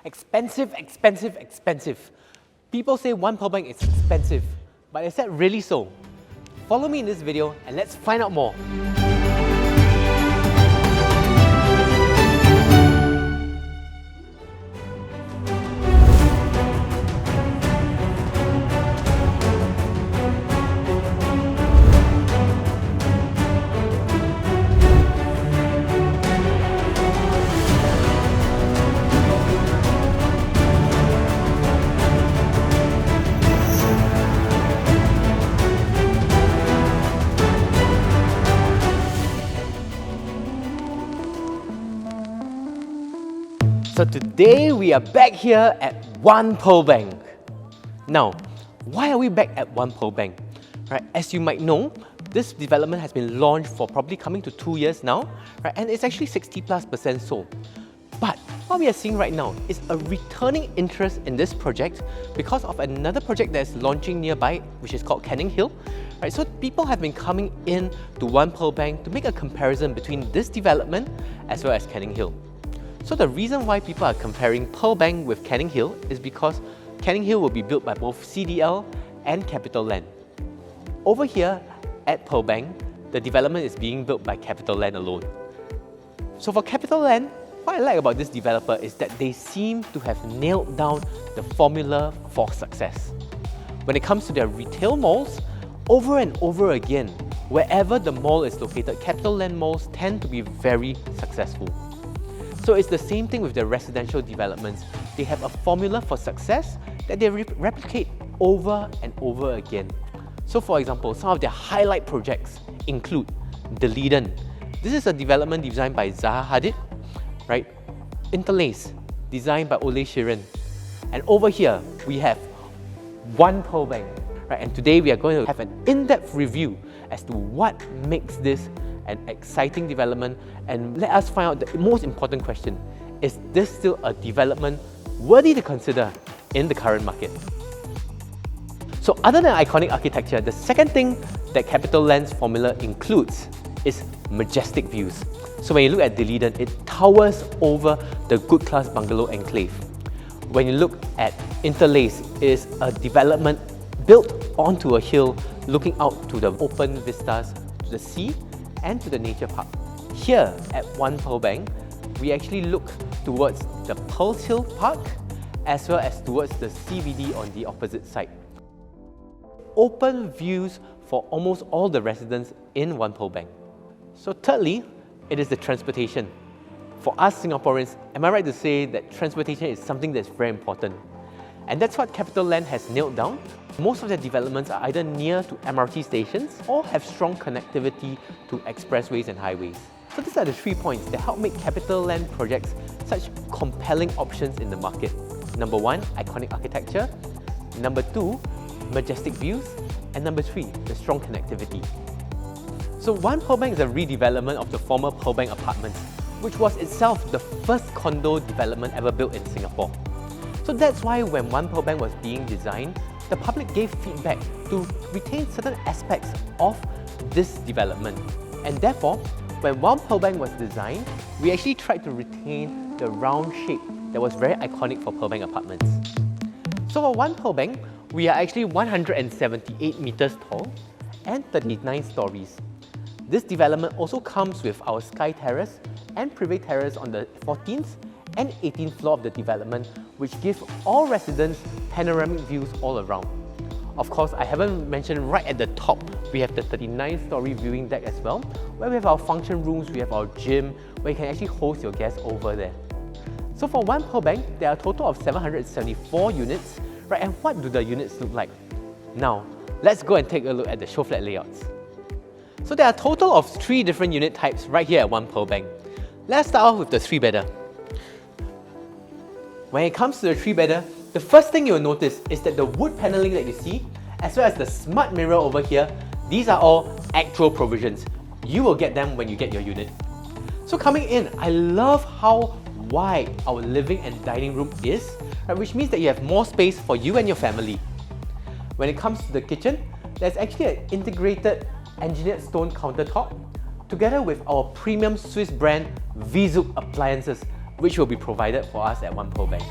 Expensive, expensive, expensive. People say one pearl bank is expensive, but is that really so? Follow me in this video and let's find out more. So today we are back here at One Pearl Bank. Now, why are we back at One Pearl Bank? Right, as you might know, this development has been launched for probably coming to 2 years now, right, and it's actually 60+% sold. But what we are seeing right now is a returning interest in this project because of another project that's launching nearby, which is called Canning Hill. Right, so people have been coming in to One Pearl Bank to make a comparison between this development as well as Canning Hill. So the reason why people are comparing Pearl Bank with Canning Hill is because Canning Hill will be built by both CDL and CapitaLand. Over here at Pearl Bank, the development is being built by CapitaLand alone. So for CapitaLand, what I like about this developer is that they seem to have nailed down the formula for success. When it comes to their retail malls, over and over again, wherever the mall is located, CapitaLand malls tend to be very successful. So it's the same thing with the residential developments. They have a formula for success that they replicate over and over again. So for example, some of their highlight projects include The Leiden. This is a development designed by Zaha Hadid, right? Interlace, designed by Ole Sheeran. And over here, we have One Pearl Bank, right? And today we are going to have an in-depth review as to what makes this an exciting development, and let us find out the most important question: is this still a development worthy to consider in the current market? So other than iconic architecture, the second thing that CapitaLand's formula includes is majestic views. So when you look at The Leiden, it towers over the Good Class Bungalow Enclave. When you look at Interlace, it is a development built onto a hill looking out to the open vistas to the sea and to the nature park. Here at One Pearl Bank, we actually look towards the Pearls Hill Park as well as towards the CBD on the opposite side. Open views for almost all the residents in One Pearl Bank. So thirdly, it is the transportation. For us Singaporeans, am I right to say that transportation is something that's very important? And that's what CapitaLand has nailed down. Most of their developments are either near to MRT stations or have strong connectivity to expressways and highways. So these are the 3 points that help make CapitaLand projects such compelling options in the market. Number 1, iconic architecture. Number 2, majestic views. And number 3, the strong connectivity. So One Pearl Bank is a redevelopment of the former Pearl Bank apartments, which was itself the first condo development ever built in Singapore. So that's why when One Pearl Bank was being designed, the public gave feedback to retain certain aspects of this development. And therefore, when One Pearl Bank was designed, we actually tried to retain the round shape that was very iconic for Pearl Bank apartments. So for One Pearl Bank, we are actually 178 meters tall and 39 stories. This development also comes with our Sky Terrace and Privé Terrace on the 14th and 18th floor of the development, which give all residents panoramic views all around. Of course, I haven't mentioned right at the top, we have the 39-story viewing deck as well, where we have our function rooms, we have our gym, where you can actually host your guests over there. So for One Pearl Bank, there are a total of 774 units, right? And what do the units look like? Now, let's go and take a look at the show flat layouts. So there are a total of 3 different unit types right here at One Pearl Bank. Let's start off with the 3-bedder. When it comes to the 3-bedder, the first thing you'll notice is that the wood paneling that you see, as well as the smart mirror over here, these are all actual provisions. You will get them when you get your unit. So coming in, I love how wide our living and dining room is, right, which means that you have more space for you and your family. When it comes to the kitchen, there's actually an integrated engineered stone countertop together with our premium Swiss brand Vizuk appliances, which will be provided for us at One Pearl Bank.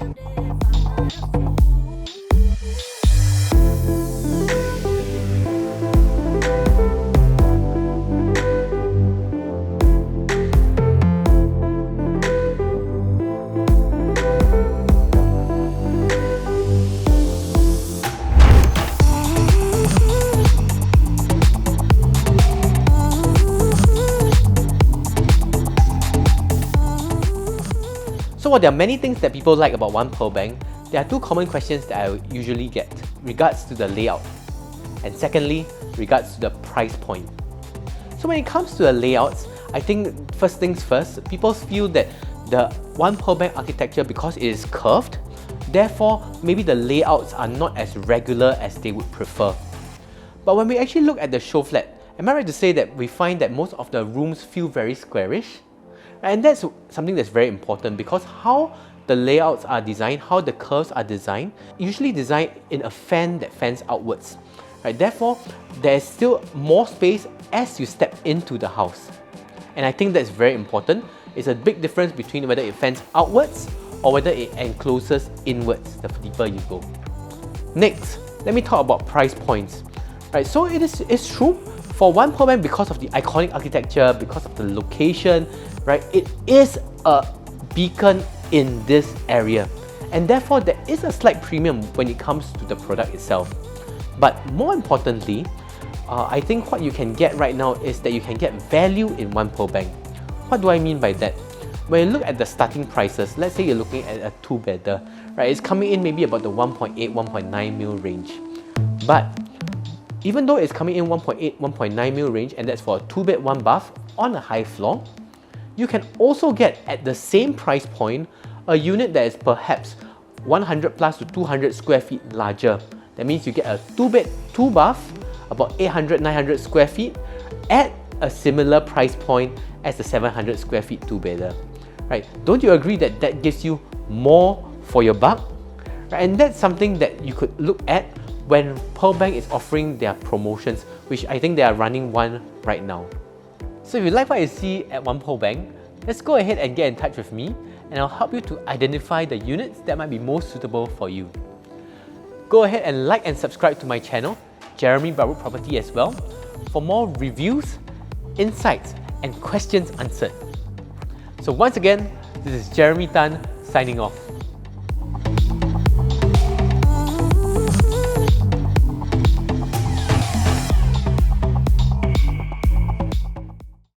So while there are many things that people like about One Pearl Bank, there are two common questions that I usually get regards to the layout, and secondly, regards to the price point. So when it comes to the layouts, I think first things first, people feel that the One Pearl Bank architecture, because it is curved, therefore maybe the layouts are not as regular as they would prefer. But when we actually look at the show flat, am I right to say that we find that most of the rooms feel very squarish? And that's something that's very important, because how the layouts are designed, how the curves are designed, usually designed in a fan that fans outwards. Right? Therefore, there's still more space as you step into the house. And I think that's very important. It's a big difference between whether it fans outwards or whether it encloses inwards the deeper you go. Next, let me talk about price points. Right, so it's true, for One Pearl Bank, because of the iconic architecture, because of the location, right, it is a beacon in this area, and therefore there is a slight premium when it comes to the product itself. But more importantly, I think what you can get right now is that you can get value in One Pearl Bank. What do I mean by that? When you look at the starting prices, let's say you're looking at a two-bedder, right, it's coming in maybe about the 1.8, 1.9 mil range. But even though it's coming in 1.8, 1.9 mil range, and that's for a 2-bed, 1-bath on a high floor, you can also get, at the same price point, a unit that is perhaps 100 plus to 200 square feet larger. That means you get a 2-bed, 2-bath, about 800, 900 square feet at a similar price point as the 700 square feet 2-bedder. Right? Don't you agree that that gives you more for your buck? Right? And that's something that you could look at when Pearl Bank is offering their promotions, which I think they are running one right now. So if you like what you see at One Pearl Bank, let's go ahead and get in touch with me, and I'll help you to identify the units that might be most suitable for you. Go ahead and like and subscribe to my channel, Jeremy Barwood Property, as well, for more reviews, insights, and questions answered. So once again, this is Jeremy Tan signing off.